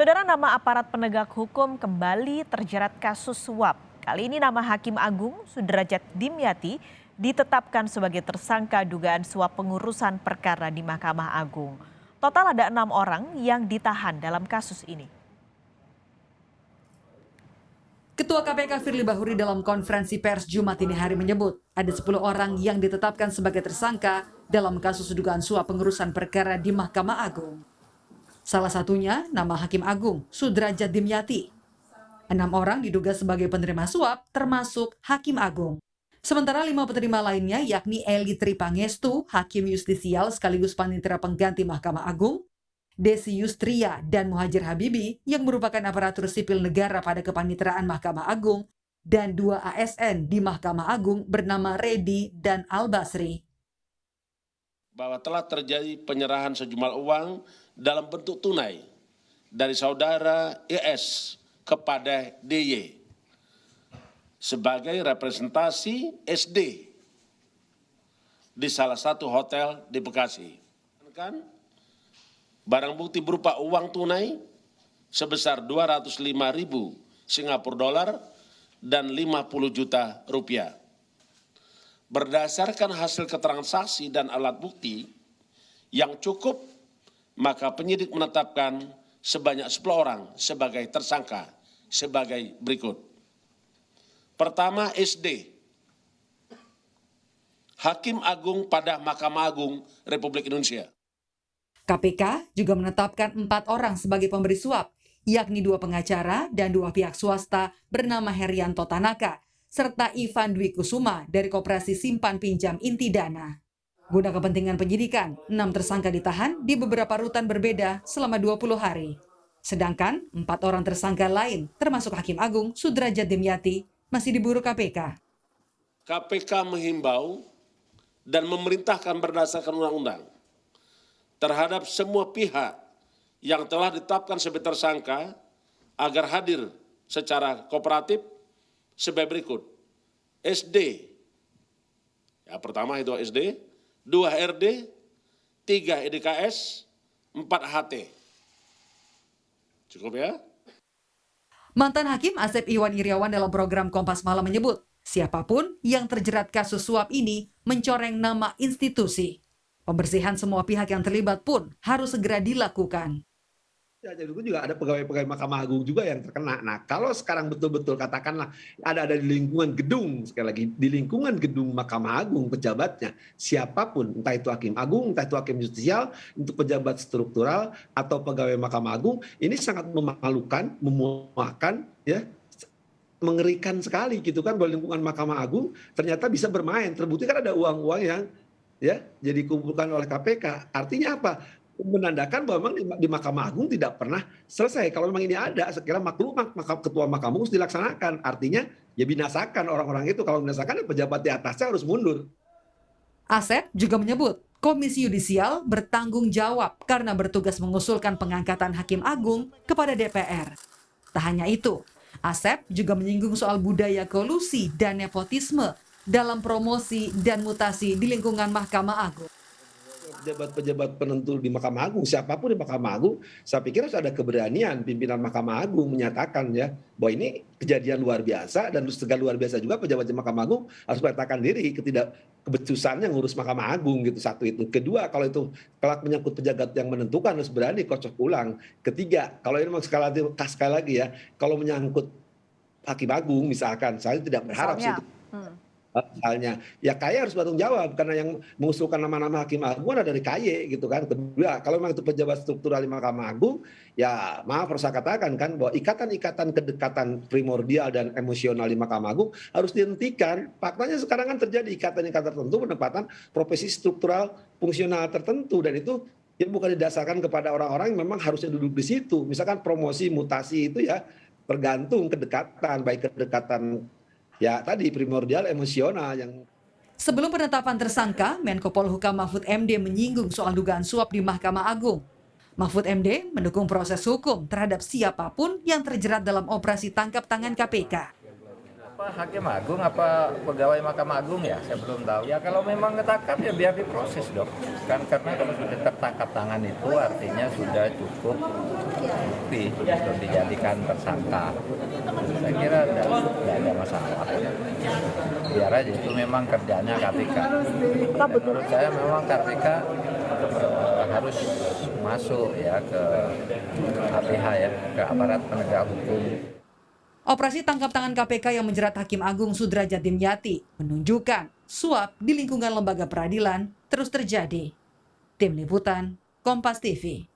Saudara, nama aparat penegak hukum kembali terjerat kasus suap. Kali ini nama Hakim Agung Sudrajat Dimyati ditetapkan sebagai tersangka dugaan suap pengurusan perkara di Mahkamah Agung. Total ada 6 orang yang ditahan dalam kasus ini. Ketua KPK Firly Bahuri dalam konferensi pers Jumat ini hari menyebut ada 10 orang yang ditetapkan sebagai tersangka dalam kasus dugaan suap pengurusan perkara di Mahkamah Agung. Salah satunya nama Hakim Agung Sudrajat Dimyati. 6 orang diduga sebagai penerima suap termasuk Hakim Agung. Sementara 5 penerima lainnya yakni Eli Tripangestu, Hakim Justisial sekaligus Panitera Pengganti Mahkamah Agung, Desi Yustria dan Muhajir Habibi yang merupakan aparatur sipil negara pada kepanitraan Mahkamah Agung, dan 2 ASN di Mahkamah Agung bernama Redi dan Al-Basri. Bahwa telah terjadi penyerahan sejumlah uang dalam bentuk tunai dari saudara ES kepada DY sebagai representasi SD di salah satu hotel di Bekasi. Barang bukti berupa uang tunai sebesar 205.000 Singapura dolar dan 50 juta rupiah. Berdasarkan hasil keterangan saksi dan alat bukti yang cukup, maka penyidik menetapkan sebanyak 10 orang sebagai tersangka sebagai berikut. Pertama, SD, Hakim Agung pada Mahkamah Agung Republik Indonesia. KPK juga menetapkan 4 orang sebagai pemberi suap, yakni 2 pengacara dan 2 pihak swasta bernama Herianto Tanaka, serta Ivan Dwi Kusuma dari Koperasi Simpan Pinjam Inti Dana. Guna kepentingan penyidikan, 6 tersangka ditahan di beberapa rutan berbeda selama 20 hari. Sedangkan 4 orang tersangka lain, termasuk Hakim Agung Sudrajat Dimyati, masih diburu KPK. KPK menghimbau dan memerintahkan berdasarkan undang-undang terhadap semua pihak yang telah ditetapkan sebagai tersangka agar hadir secara kooperatif sebagai berikut. SD, ya pertama itu SD, 2 RD, 3 EDKS, 4 HT. Cukup ya? Mantan Hakim Asep Iwan Iriawan dalam program Kompas Malam menyebut, siapapun yang terjerat kasus suap ini mencoreng nama institusi. Pembersihan semua pihak yang terlibat pun harus segera dilakukan. Ya, jadi itu juga ada pegawai-pegawai Mahkamah Agung juga yang terkena. Nah, kalau sekarang betul-betul katakanlah ada di lingkungan gedung, sekali lagi di lingkungan gedung Mahkamah Agung pejabatnya, siapapun, entah itu Hakim Agung, entah itu Hakim Justisial, untuk pejabat struktural atau pegawai Mahkamah Agung, ini sangat memalukan, memuakan, ya, mengerikan sekali gitu kan, bahwa lingkungan Mahkamah Agung ternyata bisa bermain. Terbukti kan ada uang-uang yang ya jadi dikumpulkan oleh KPK. Artinya apa? Menandakan bahwa memang di Mahkamah Agung tidak pernah selesai. Kalau memang ini ada, sekira maklumat ketua Mahkamah Agung harus dilaksanakan. Artinya ya binasakan orang-orang itu. Kalau binasakan, pejabat di atasnya harus mundur. Asep juga menyebut Komisi Yudisial bertanggung jawab karena bertugas mengusulkan pengangkatan Hakim Agung kepada DPR. Tak hanya itu, Asep juga menyinggung soal budaya kolusi dan nepotisme dalam promosi dan mutasi di lingkungan Mahkamah Agung. Pejabat-pejabat penentu di Mahkamah Agung, siapapun di Mahkamah Agung, saya pikir harus ada keberanian pimpinan Mahkamah Agung menyatakan ya bahwa ini kejadian luar biasa, dan segala luar biasa juga pejabat di Mahkamah Agung harus menyatakan diri kebecusannya ngurus Mahkamah Agung gitu. Satu itu. Kedua, kalau itu kelak menyangkut pejabat yang menentukan harus berani kocok ulang. Ketiga, kalau ini memang sekali lagi ya, kalau menyangkut Hakim Agung misalkan, saya tidak berharap sih itu. Misalnya, ya KAY harus bertanggung jawab karena yang mengusulkan nama-nama Hakim Agung ada dari KAY gitu kan. Kedua, kalau memang itu pejabat struktural di Mahkamah Agung, ya maaf harus saya katakan kan bahwa ikatan-ikatan kedekatan primordial dan emosional di Mahkamah Agung harus dihentikan. Faktanya sekarang kan terjadi ikatan-ikatan tertentu penempatan profesi struktural fungsional tertentu, dan itu ya bukan didasarkan kepada orang-orang yang memang harusnya duduk di situ. Misalkan promosi mutasi itu ya tergantung kedekatan, baik kedekatan ya tadi primordial emosional yang. Sebelum penetapan tersangka, Menko Polhukam Mahfud MD menyinggung soal dugaan suap di Mahkamah Agung. Mahfud MD mendukung proses hukum terhadap siapapun yang terjerat dalam operasi tangkap tangan KPK. Hakim Agung apa pegawai Mahkamah Agung ya, saya belum tahu. Ya kalau memang ketangkap ya biar diproses dong. Kan karena kalau sudah tertangkap tangan itu artinya sudah cukup bukti untuk dijadikan tersangka. Saya kira tidak ada masalah. Biar aja itu memang kerjanya KPK. Dan menurut saya memang KPK harus masuk ya ke APH ya, ke aparat penegak hukum. Operasi tangkap tangan KPK yang menjerat Hakim Agung Sudrajat Dimyati menunjukkan suap di lingkungan lembaga peradilan terus terjadi. Tim Liputan, Kompas TV.